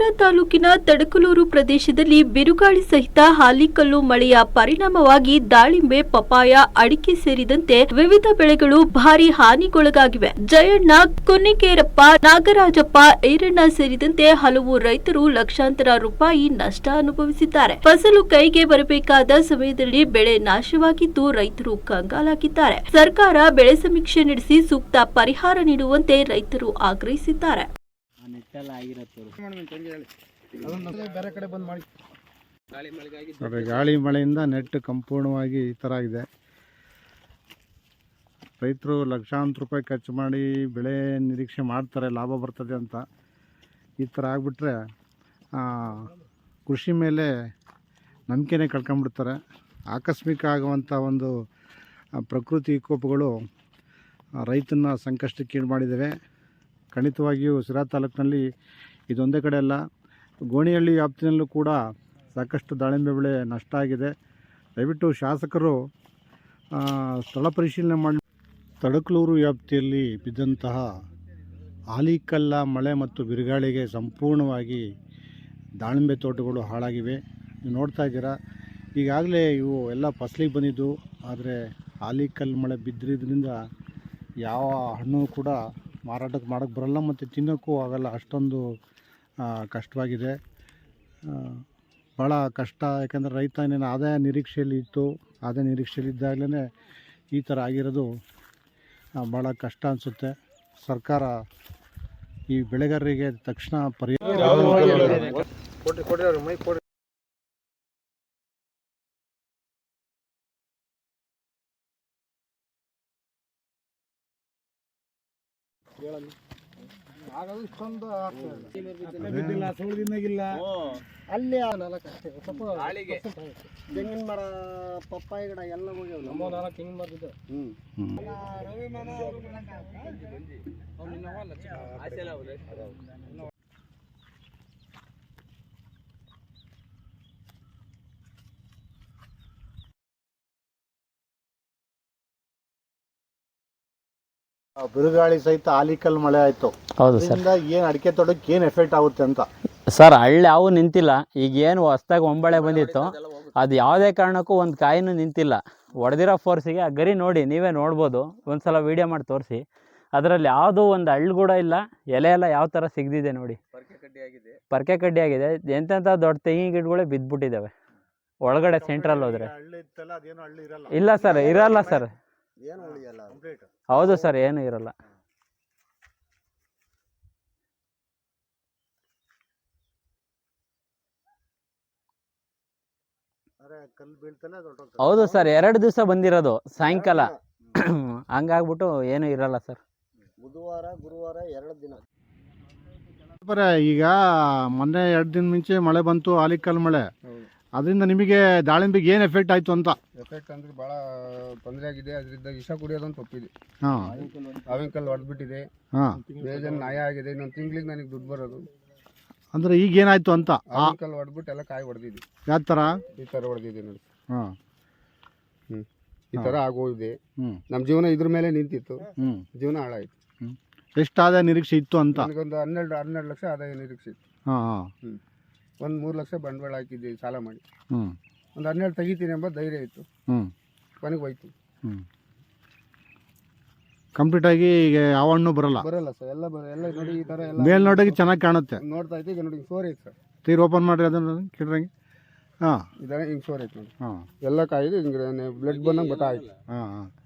ಶಿರಾ ತಾಲೂಕಿನ ತಡಕಲೂರು ಪ್ರದೇಶದಲ್ಲಿ ಬಿರುಗಾಳಿ ಸಹಿತ ಹಾಲಿಕಲ್ಲು ಮಳೆಯ ಪರಿಣಾಮವಾಗಿ ದಾಳಿಂಬೆ, ಪಪಾಯ, ಅಡಿಕೆ ಸೇರಿದಂತೆ ವಿವಿಧ ಬೆಳೆಗಳು ಭಾರಿ ಹಾನಿಗೊಳಗಾಗಿವೆ. ಜಯಣ್ಣ, ಕುನ್ನಿಕೇರಪ್ಪ, ನಾಗರಾಜಪ್ಪ, ಈರಣ್ಣ ಸೇರಿದಂತೆ ಹಲವು ರೈತರು ಲಕ್ಷಾಂತರ ರೂಪಾಯಿ ನಷ್ಟ ಅನುಭವಿಸಿದ್ದಾರೆ. ಫಸಲು ಕೈಗೆ ಬರಬೇಕಾದ ಸಮಯದಲ್ಲಿ ಬೆಳೆ ನಾಶವಾಗಿದ್ದು ರೈತರು ಕಂಗಾಲಾಗಿದ್ದಾರೆ. ಸರ್ಕಾರ ಬೆಳೆ ಸಮೀಕ್ಷೆ ನಡೆಸಿ ಸೂಕ್ತ ಪರಿಹಾರ ನೀಡುವಂತೆ ರೈತರು ಆಗ್ರಹಿಸಿದ್ದಾರೆ. ಗಾಳಿ ಮಳೆಯಿಂದ ನೆಟ್ ಸಂಪೂರ್ಣವಾಗಿ ಈ ಥರ ಇದೆ. ರೈತರು ಲಕ್ಷಾಂತರ ರೂಪಾಯಿ ಖರ್ಚು ಮಾಡಿ ಬೆಳೆ ನಿರೀಕ್ಷೆ ಮಾಡ್ತಾರೆ, ಲಾಭ ಬರ್ತದೆ ಅಂತ. ಈ ಥರ ಆಗಿಬಿಟ್ರೆ ಕೃಷಿ ಮೇಲೆ ನಂಬಿಕೆನೇ ಕಳ್ಕೊಂಡ್ಬಿಡ್ತಾರೆ. ಆಕಸ್ಮಿಕ ಆಗುವಂಥ ಒಂದು ಪ್ರಕೃತಿ ವಿಕೋಪಗಳು ರೈತನ ಸಂಕಷ್ಟಕ್ಕೀಡು ಮಾಡಿದ್ದಾವೆ. ಖಂಡಿತವಾಗಿಯೂ ಶಿರಾ ತಾಲೂಕಿನಲ್ಲಿ ಇದೊಂದೇ ಕಡೆ ಅಲ್ಲ, ಗೋಣಿಹಳ್ಳಿ ವ್ಯಾಪ್ತಿಯಲ್ಲೂ ಕೂಡ ಸಾಕಷ್ಟು ದಾಳಿಂಬೆ ಬೆಳೆ ನಷ್ಟ ಆಗಿದೆ. ದಯವಿಟ್ಟು ಶಾಸಕರು ಸ್ಥಳ ಪರಿಶೀಲನೆ ಮಾಡಿ. ತಡಕಲೂರು ವ್ಯಾಪ್ತಿಯಲ್ಲಿ ಬಿದ್ದಂತಹ ಆಲಿಕಲ್ಲ ಮಳೆ ಮತ್ತು ಬಿರುಗಾಳಿಗೆ ಸಂಪೂರ್ಣವಾಗಿ ದಾಳಿಂಬೆ ತೋಟಗಳು ಹಾಳಾಗಿವೆ. ನೀವು ನೋಡ್ತಾ ಇದ್ದೀರಾ, ಈಗಾಗಲೇ ಇವು ಎಲ್ಲ ಫಸಲಿಗೆ ಬಂದಿದ್ದು. ಆದರೆ ಆಲಿಕಲ್ಲು ಮಳೆ ಬಿದ್ದಿದ್ದರಿಂದ ಯಾವ ಹಣ್ಣು ಕೂಡ ಮಾರಾಟಕ್ಕೆ ಮಾಡೋಕ್ಕೆ ಬರಲ್ಲ ಮತ್ತು ತಿನ್ನೋಕ್ಕೂ ಆಗಲ್ಲ. ಅಷ್ಟೊಂದು ಕಷ್ಟವಾಗಿದೆ, ಭಾಳ ಕಷ್ಟ. ಯಾಕಂದರೆ ರೈತ ಇನ್ನೇನು ಆದಾಯ ನಿರೀಕ್ಷೆಯಲ್ಲಿ ಇತ್ತು. ಆದಾಯ ನಿರೀಕ್ಷೆಯಲ್ಲಿದ್ದಾಗಲೇ ಈ ಥರ ಆಗಿರೋದು ಭಾಳ ಕಷ್ಟ ಅನಿಸುತ್ತೆ. ಸರ್ಕಾರ ಈ ಬೆಳೆಗಾರರಿಗೆ ತಕ್ಷಣ ಪರಿಹಾರ ಇಷ್ಟೊಂದು ಅಲ್ಲಿ ತೆಂಗಿನ ಮರ, ಪಪ್ಪಾಯಿ ಗಿಡ ಎಲ್ಲ ಹೋಗ್ಯಾವ. ತೆಂಗಿನ ಮರ ಇದೆ. ಬಿರುಗಾಳಿ ಸಹಿತ ಆಲಿಕಲ್ ಮಳೆ ಆಯ್ತು. ಹೌದು ಸರ್. ಏನು ಅಡಿಕೆ ತೋಟಕ್ಕೆ ಏನು ಎಫೆಕ್ಟ್ ಆಗುತ್ತೆ ಅಂತ ಸರ್, ಹಳ್ಳಿ ಯಾವ ನಿಂತಿಲ್ಲ. ಈಗ ಏನು ಹೊಸ್ದಾಗಿ ಒಂಬಳೆ ಬಂದಿತ್ತು, ಅದು ಯಾವುದೇ ಕಾರಣಕ್ಕೂ ಒಂದು ಕಾಯಿನೂ ನಿಂತಿಲ್ಲ. ಹೊಡೆದಿರೋ ಫೋರ್ಸಿಗೆ ಆ ಗರಿ ನೋಡಿ, ನೀವೇ ನೋಡ್ಬೋದು. ಒಂದ್ಸಲ ವೀಡಿಯೋ ಮಾಡಿ ತೋರಿಸಿ. ಅದರಲ್ಲಿ ಯಾವುದೂ ಒಂದು ಹಳ್ಳು ಕೂಡ ಇಲ್ಲ. ಎಲೆ ಎಲ್ಲ ಯಾವ ಥರ ಸಿಗ್ದಿದೆ ನೋಡಿ, ಪರ್ಕೆ ಕಡ್ಡಿ ಆಗಿದೆ. ಎಂತೆಂಥ ದೊಡ್ಡ ತೆಂಗಿನ ಗಿಡಗಳೇ ಬಿದ್ದುಬಿಟ್ಟಿದ್ದಾವೆ ಒಳಗಡೆ. ಸೆಂಟ್ರಲ್ ಹೋದ್ರೆ ಇಲ್ಲ ಸರ್, ಇರಲ್ಲ ಸರ್. ಹೌದು ಸರ್, ಏನು ಇರಲ್ಲ. ಹೌದು ಸರ್, 2 ದಿವಸ ಬಂದಿರೋದು ಸಾಯಂಕಾಲ. ಹಂಗಾಗ್ಬಿಟ್ಟು ಏನು ಇರಲ್ಲ ಸರ್. ಬುಧವಾರ, ಗುರುವಾರ 2 ದಿನ. ಈಗ ಮೊನ್ನೆ 2 ದಿನ ಮುಂಚೆ ಮಳೆ ಬಂತು, ಆಲಿಕಲ್ ಮಳೆ. ಅದರಿಂದ ನಿಮಗೆ ದಾಳಿಂಬೆಗೆ ಏನು ಎಫೆಕ್ಟ್ ಆಯಿತು ಅಂತ? ಎಫೆಕ್ಟ್ ಅಂದರೆ ಭಾಳ ತೊಂದರೆ ಆಗಿದೆ. ಅದರಿಂದ ವಿಷ ಕುಡಿಯೋದಂತ ತಪ್ಪಿದೆ. ಆವಿಂಕಲ್ ಹೊಡೆದ್ಬಿಟ್ಟಿದೆ. ಬೇಜನ್ ನಾಯ ಆಗಿದೆ. ಇನ್ನೊಂದು ತಿಂಗಳಿಗೆ ನನಗೆ ದುಡ್ಡು ಬರೋದು. ಅಂದರೆ ಈಗ ಏನಾಯ್ತು ಅಂತ? ಆವಿಂಕಲ್ ಹೊಡೆದ್ಬಿಟ್ಟು ಎಲ್ಲ ಕಾಯಿ ಹೊಡೆದಿದ್ದೆ. ಯಾವ ಥರ? ಈ ಥರ ಹೊಡೆದಿದೆ ನೋಡಿ. ಈ ಥರ ಆಗೋಗಿದೆ. ನಮ್ಮ ಜೀವನ ಇದ್ರ ಮೇಲೆ ನಿಂತಿತ್ತು. ಜೀವನ ಹಾಳಾಯಿತು. ಎಷ್ಟು ಆದಾಯ ನಿರೀಕ್ಷೆ ಇತ್ತು ಅಂತ? ನನಗೊಂದು 12 ಲಕ್ಷ ಆದಾಯ ನಿರೀಕ್ಷೆ ಇತ್ತು. ಒಂದು 3 ಲಕ್ಷ ಬಂಡವಾಳ ಹಾಕಿದ್ದೀವಿ ಸಾಲ ಮಾಡಿ. ಒಂದು 12 ತೆಗಿತೀನಿ ಎಂಬ ಧೈರ್ಯ ಇತ್ತು. ಕೊನೆಗೆ ಹೋಯ್ತು. ಕಂಪ್ಲೀಟ್ ಆಗಿ ಈಗ ಯಾವ ಹಣ್ಣು ಬರಲ್ಲ ಸರ್. ಎಲ್ಲ ನೋಡಿ, ಈ ಥರ ಎಲ್ಲ ಮೇಲ್ನೋಟಕ್ಕೆ ಚೆನ್ನಾಗಿ ಕಾಣುತ್ತೆ. ನೋಡ್ತಾ ಇತ್ತು. ಈಗ ನೋಡಿ, ಹಿಂಗೆ ಸೋರ್ ಐತೆ ಸರ್. ತೀರ್ ಓಪನ್ ಮಾಡಿರಿ ಅದನ್ನು ಕೇಳ್ರಂಗೆ. ಇದನ್ನ ಹಿಂಗೆ ಸೋರ್ ಐತೆ ನೋಡಿ. ಎಲ್ಲ ಕಾಯಿದು ಹಿಂಗೆ ಬ್ಲಡ್ ಬಂದಂಗೆ ಗೊತ್ತಾಯ್ತು.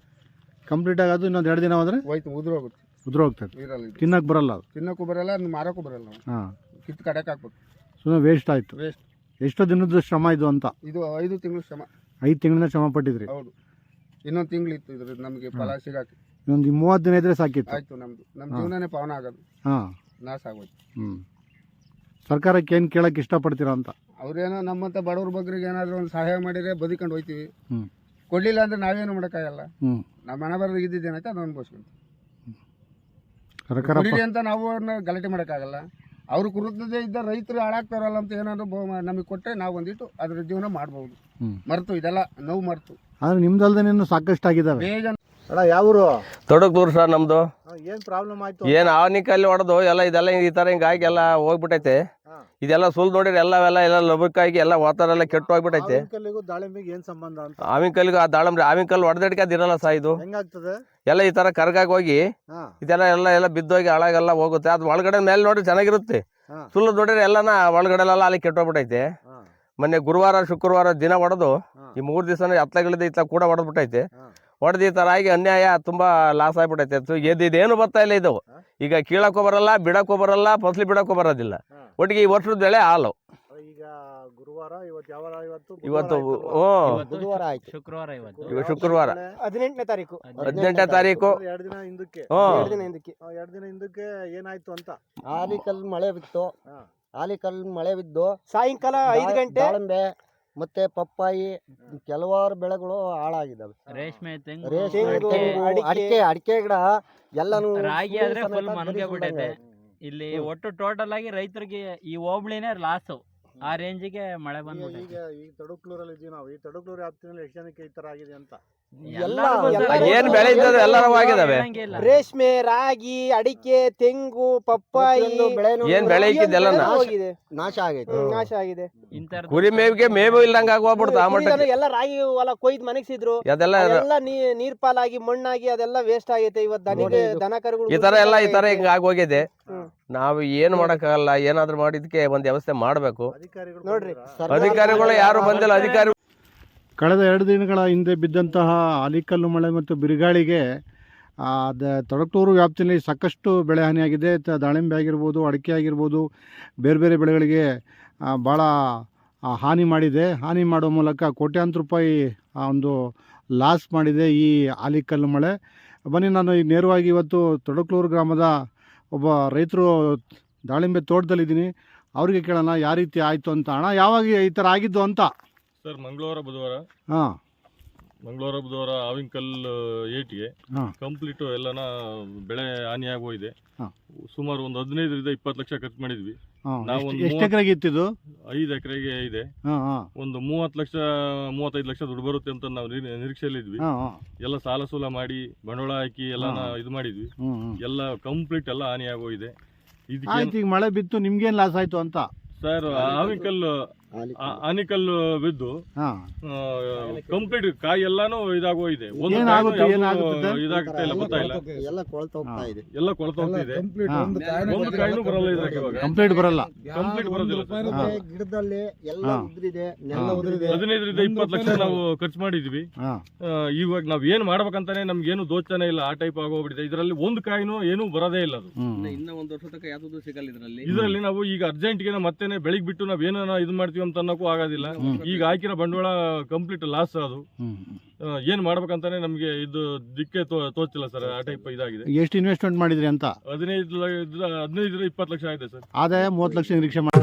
ಕಂಪ್ಲೀಟ್ ಆಗೋದು ಇನ್ನೊಂದು 2 ದಿನ ಹೋದ್ರೆ ಹೋಯ್ತು. ಉದುರೋಗ್ತದೆ. ಇರಲ್ಲ, ತಿನ್ನಕ್ಕೆ ಬರಲ್ಲ. ಅದು ತಿನ್ನಕ್ಕೂ ಬರಲ್ಲ, ಮಾರೋಕ್ಕೂ ಬರಲ್ಲ. ಕಿತ್ತು ಕಡೆಗೆ ಹಾಕ್ಬೇಕು. ಸುಮ್ಮನೆ ವೇಸ್ಟ್ ಆಯಿತು. ಎಷ್ಟು ದಿನದ ಶ್ರಮ ಇದು ಅಂತ? ಇದು 5 ತಿಂಗಳು ಶ್ರಮ. 5 ತಿಂಗಳಿಂದ ಶ್ರಮ ಪಟ್ಟಿದ್ರಿ? ಹೌದು. ಇನ್ನೊಂದು ತಿಂಗಳಿತ್ತು ಇದ್ರ ನಮಗೆ ಫಲ ಸಿಗಾಕಿ. ಇನ್ನೊಂದು 30 ದಿನ ಇದ್ರೆ ಸಾಕಿತ್ತು. ಆಯ್ತು. ನಮ್ಮ ಜೀವನನೇ ಪಾವನ ಆಗೋದು. ನಾಶ ಆಗೋಯ್ತು. ಸರ್ಕಾರಕ್ಕೆ ಏನು ಕೇಳಕ್ಕೆ ಇಷ್ಟಪಡ್ತೀರಾ ಅಂತ? ಅವ್ರೇನೋ ನಮ್ಮಂಥ ಬಡವ್ರ ಬಗ್ಗರಿಗೆ ಏನಾದರೂ ಒಂದು ಸಹಾಯ ಮಾಡಿದರೆ ಬದುಕೊಂಡು ಹೋಯ್ತೀವಿ. ಕೊಡಲಿಲ್ಲ ಅಂದರೆ ನಾವೇನು ಮಾಡೋಕ್ಕಾಗಲ್ಲ. ನಮ್ಮ ಮನೆ ಬರೋದು ಇದ್ದಿದ್ದೇನೈತೆ ಅದನ್ನು ಅನ್ಭವಿಸ್ಕೊಂಡು ಅಂತ ನಾವು ಅವ್ರನ್ನ ಗಲಾಟೆ ಮಾಡೋಕ್ಕಾಗಲ್ಲ. ಅವ್ರು ಕೃತಜ್ಞತೆ ಇದ್ದ ರೈತರು ಹಾಳಾಗ್ತಾರಲ್ಲ ಅಂತ ಏನಾದ್ರು ನಮಗೆ ಕೊಟ್ಟರೆ ನಾವು ಒಂದಿಟ್ಟು ಅದ್ರ ಜೀವನ ಮಾಡ್ಬೋದು. ಮರ್ತು ಇದೆಲ್ಲ ನೋವು ಮರ್ತು. ಆದರೆ ನಿಮ್ದಲ್ದೇನು ಸಾಕಷ್ಟು ಆಗಿದ್ದಾವೆ. ಅಣ್ಣ ಯಾವರು? ತೊಡಕಲೂರು ಸರ್ ನಮ್ದು. ಏನು ಪ್ರಾಬ್ಲಮ್ ಆಯ್ತು? ಏನು ಆನಿಕಲ್ಲಿ ಹೊಡೆದು ಎಲ್ಲ ಇದೆಲ್ಲ ಈ ಥರ ಹಿಂಗಾಗಿ ಎಲ್ಲ ಹೋಗ್ಬಿಟ್ಟೈತೆ. ಇದೆಲ್ಲ ಸುಲ್ ನೋಡಿರಿ ಎಲ್ಲ ಲಬಕ್ಕಾಗಿ ಎಲ್ಲ ವಾತಾವರಣ ಎಲ್ಲ ಕೆಟ್ಟು ಹೋಗ್ಬಿಟ್ಟೈತೆ. ಕಲ್ಲಿಗೂ ದಾಳಿಂಬೆಗೆ ಏನ್ ಸಂಬಂಧ ಅಂತ? ಆವಿನ ಕಲ್ಲಿಗೆ ಆ ದಾಳಂಬ್ರಿ ಆವಿನ ಕಲ್ಲು ಹೊಡೆದಡಿಕೆ ಅದಿರಲ್ಲ ಸಹ ಇದು ಹೆಂಗಾಗ್ತದೆ? ಎಲ್ಲ ಈ ತರ ಕರ್ಗಾಗಿ ಹೋಗಿ ಇದೆಲ್ಲ ಬಿದ್ದೋಗಿ ಹಾಳಾಗೆಲ್ಲ ಹೋಗುತ್ತೆ. ಅದು ಒಳಗಡೆ ಮೇಲೆ ನೋಡ್ರಿ ಚೆನ್ನಾಗಿರುತ್ತೆ, ಸುಳ್ಳು ನೋಡಿರಿ ಎಲ್ಲನ ಒಳಗಡೆ ಅಲ್ಲಿ ಕೆಟ್ಟೋಗ್ಬಿಟ್ಟೈತೆ. ಮೊನ್ನೆ ಗುರುವಾರ ಶುಕ್ರವಾರ ದಿನ ಹೊಡೆದು ಈ 3 ದಿವಸ ಹತ್ತಗಳಿಂದ ಇತ್ತ ಕೂಡ ಹೊಡೆದ್ಬಿಟ್ಟೈತೆ. ಹೊಡೆದು ಈ ತರ ಆಗಿ ಅನ್ಯಾಯ ತುಂಬಾ ಲಾಸ್ ಆಗ್ಬಿಟ್ಟೈತೆ. ಇದೇನು ಬರ್ತಾ ಇಲ್ಲ ಇದು. ಈಗ ಕೀಳಕ್ಕೂ ಬರಲ್ಲ, ಬಿಡಕ್ಕೂ ಬರಲ್ಲ, ಫಸಲಿ ಬಿಡಕ್ಕೂ ಬರೋದಿಲ್ಲ. ಒಟ್ಟಿಗೆ ಈ ವರ್ಷದ ಬೆಳೆ ಹಾಲು. ಈಗ ಗುರುವಾರ ಇವತ್ತು ಬುಧವಾರ ಆಯ್ತು, ಶುಕ್ರವಾರ 18ನೇ ತಾರೀಕು 18ನೇ ತಾರೀಕು. 2 ದಿನ ಹಿಂದಕ್ಕೆ 2 ದಿನ ಹಿಂದಕ್ಕೆ ಏನಾಯ್ತು ಅಂತ? ಆಲಿಕಲ್ ಮಳೆ ಬಿತ್ತು. ಆಲಿಕಲ್ ಮಳೆ ಬಿದ್ದು ಸಾಯಂಕಾಲ 5 ಗಂಟೆ ದಾಳಿಂಬೆ ಮತ್ತೆ ಪಪ್ಪಾಯಿ ಕೆಲವಾರು ಬೆಳೆಗಳು ಹಾಳಾಗಿದ್ದಾವೆ. ರೇಷ್ಮೆ, ತೆಂಗು, ಅಡಿಕೆ ಗಿಡ ಎಲ್ಲಾನು ರಾಗಿ ಆದ್ರೆ ಫುಲ್ ಮನ್ಗೆಬಿಟ್ಟೈತೆ. ಇಲ್ಲಿ ಒಟ್ಟು ಟೋಟಲ್ ಆಗಿ ರೈತರಿಗೆ ಈ ಹೋಬಳಿನೇ ಲಾಸ್. ಆ ರೇಂಜಿಗೆ ಮಳೆ ಬಂದ್ಬಿಟ್ಟೈತೆ. ಈಗ ಈ ತಡುಕ್ಲೂರಲ್ಲಿ ಇದೀವಿ ನಾವು. ಈ ತಡುಕ್ಲೂರು ವ್ಯಾಪ್ತಿನಲ್ಲಿ ಎಷ್ಟು ಜನಕ್ಕೆ ಈ ತರ ಆಗಿದೆ ಅಂತ? ಏನ್ ಬೆಳೆ ಇದ್ದದ್ದು ಎಲ್ಲರೂ ಆಗಿದಾವೆ. ರೇಷ್ಮೆ, ರಾಗಿ, ಅಡಿಕೆ, ತೆಂಗು, ಪಪ್ಪಾಯಿ ಏನ್ ಬೆಳೆ ಇಕ್ಕಿದ್ದೆಲ್ಲ ನಾಶ ಆಗೈತೆ. ಕುರಿ ಮೇವಿಗೆ ಮೇವು ಇಲ್ದಂಗ ಆಗೋಗ್ಬಿಡ್ತು. ಆ ಮಟ್ಟ ಎಲ್ಲ ರಾಗಿ ಹೊಲ ಕೊಯ್ದು ಮನಗಿಸಿದ್ರು, ಅದೆಲ್ಲ ನೀರ್ ಪಾಲಾಗಿ ಮಣ್ಣಾಗಿ ಅದೆಲ್ಲ ವೇಸ್ಟ್ ಆಗೈತೆ. ಇವತ್ತು ದನ ಕರುಗಳು ಈ ತರ ಹಿಂಗ ಆಗೋಗಿದೆ. ನಾವು ಏನು ಮಾಡಕ್ಕಾಗಲ್ಲ. ಏನಾದ್ರು ಮಾಡಿದಕ್ಕೆ ಒಂದ್ ವ್ಯವಸ್ಥೆ ಮಾಡ್ಬೇಕು. ನೋಡ್ರಿ, ಅಧಿಕಾರಿಗಳು ಯಾರು ಬಂದಿಲ್ಲ. ಅಧಿಕಾರಿ ಕಳೆದ 2 ದಿನಗಳ ಹಿಂದೆ ಬಿದ್ದಂತಹ ಆಲಿಕಲ್ಲು ಮಳೆ ಮತ್ತು ಬಿರುಗಾಳಿಗೆ ತಡಕ್ಲೂರು ವ್ಯಾಪ್ತಿಯಲ್ಲಿ ಸಾಕಷ್ಟು ಬೆಳೆ ಹಾನಿಯಾಗಿದೆ. ದಾಳಿಂಬೆ ಆಗಿರ್ಬೋದು, ಅಡಿಕೆ ಆಗಿರ್ಬೋದು, ಬೇರೆ ಬೇರೆ ಬೆಳೆಗಳಿಗೆ ಭಾಳ ಹಾನಿ ಮಾಡಿದೆ. ಹಾನಿ ಮಾಡೋ ಮೂಲಕ ಕೋಟ್ಯಾಂತರ ರೂಪಾಯಿ ಒಂದು ಲಾಸ್ ಮಾಡಿದೆ ಈ ಆಲಿಕಲ್ಲು ಮಳೆ. ಬನ್ನಿ, ನಾನು ಈಗ ನೇರವಾಗಿ ಇವತ್ತು ತಡಕ್ಲೂರು ಗ್ರಾಮದ ಒಬ್ಬ ರೈತರು ದಾಳಿಂಬೆ ತೋಟದಲ್ಲಿದ್ದೀನಿ. ಅವ್ರಿಗೆ ಕೇಳೋಣ ಯಾವ ರೀತಿ ಆಯಿತು ಅಂತ. ಅಣ್ಣ, ಯಾವಾಗ ಈ ಥರ ಆಗಿದ್ದು ಅಂತ? ಸರ್, ಮಂಗಳವಾರ ಬುಧವಾರ ಆವಿನಕಲ್ ಏಟಿಗೆ ಕಂಪ್ಲೀಟ್ ಎಲ್ಲನ ಬೆಳೆ ಹಾನಿಯಾಗಿ ಹೋಗಿದೆ. ಸುಮಾರು ಒಂದು 15-20 ಲಕ್ಷ ಖರ್ಚು ಮಾಡಿದ್ವಿ ನಾವು. ಎಷ್ಟು ಎಕರೆಗೆ ಇತ್ತಿದ್ದು? 5 ಎಕರೆಗೆ ಇದೆ. ಒಂದು 35 ಲಕ್ಷ ದುಡ್ಡು ಬರುತ್ತೆ ಅಂತ ನಾವು ನಿರೀಕ್ಷೆಯಲ್ಲಿ ಇದ್ವಿ. ಎಲ್ಲ ಸಾಲ ಸೂಲ ಮಾಡಿ ಬಂಡವಾಳ ಹಾಕಿ ಎಲ್ಲ ಇದು ಮಾಡಿದ್ವಿ. ಎಲ್ಲ ಕಂಪ್ಲೀಟ್ ಎಲ್ಲ ಹಾನಿಯಾಗಿ ಹೋಗಿದೆ. ಈಗ ಮಳೆ ಬಿತ್ತು, ನಿಮ್ಗೇನ್ ಲಾಸ್ ಆಯ್ತು ಅಂತ? ಸರ್, ಆನಿಕಲ್ಲು ಬಿದ್ದು ಕಂಪ್ಲೀಟ್ ಕಾಯಿ ಎಲ್ಲಾನು ಇದಾಗೋಗಿದೆ. ಇದಾಗ್ತಾ ಇಲ್ಲ, ಗೊತ್ತಾಯಿಲ್ಲ. ಎಲ್ಲ ಕೊಳ್ತಾ ಹೋಗ್ತಾ ಇದೆ. ಒಂದು ಕಾಯಿನೂ ಬರಲ್ಲ ಇದ್ರಾಗ. ಇವಾಗ ಕಂಪ್ಲೀಟ್ ಬರೋದಿಲ್ಲ. ಗಿಡದಲ್ಲಿ ಎಲ್ಲ ಉದ್ರಿದೆ. 15-20 ಲಕ್ಷ ನಾವು ಖರ್ಚು ಮಾಡಿದ್ವಿ. ಇವಾಗ ನಾವ್ ಏನ್ ಮಾಡ್ಬೇಕಂತಾನೆ ನಮ್ಗೇನು ದೋಚನೆ ಇಲ್ಲ. ಆ ಟೈಪ್ ಆಗೋಗ್ಬಿಟ್ಟಿದೆ. ಇದರಲ್ಲಿ ಒಂದು ಕಾಯಿನೂ ಏನು ಬರೋದೇ ಇಲ್ಲ. ಅದು ಇನ್ನ 1 ವರ್ಷ ತನಕ ಯಾವ್ದು ಸಿಗಲ್ಲ ಇದರಲ್ಲಿ. ನಾವು ಈಗ ಅರ್ಜೆಂಟ್ಗೆ ಮತ್ತೇನೆ ಬೆಳಿಗ್ಗೆ ಬಿಟ್ಟು ನಾವ್ ಏನೋ ಇದು ಮಾಡ್ತೀವಿ ಅಂತ ಅನ್ನೋಕ್ಕೂ ಆಗೋದಿಲ್ಲ. ಈಗ ಹಾಕಿರೋ ಬಂಡವಾಳ ಕಂಪ್ಲೀಟ್ ಲಾಸ್. ಅದು ಏನ್ ಮಾಡ್ಬೇಕಂತಾನೆ ನಮ್ಗೆ ಇದು ದಿಕ್ಕೆ ತೋಚಿಲ್ಲ ಸರ್. ಆ ಟೈಪ್ ಇದಾಗಿದೆ. ಎಷ್ಟು ಇನ್ವೆಸ್ಟ್ಮೆಂಟ್ ಮಾಡಿದ್ರಿ ಅಂತ? 15-20 ಲಕ್ಷ ಆಗಿದೆ ಸರ್. ಆದಾಯ 30 ಲಕ್ಷ ನಿರೀಕ್ಷೆ ಮಾಡಿ.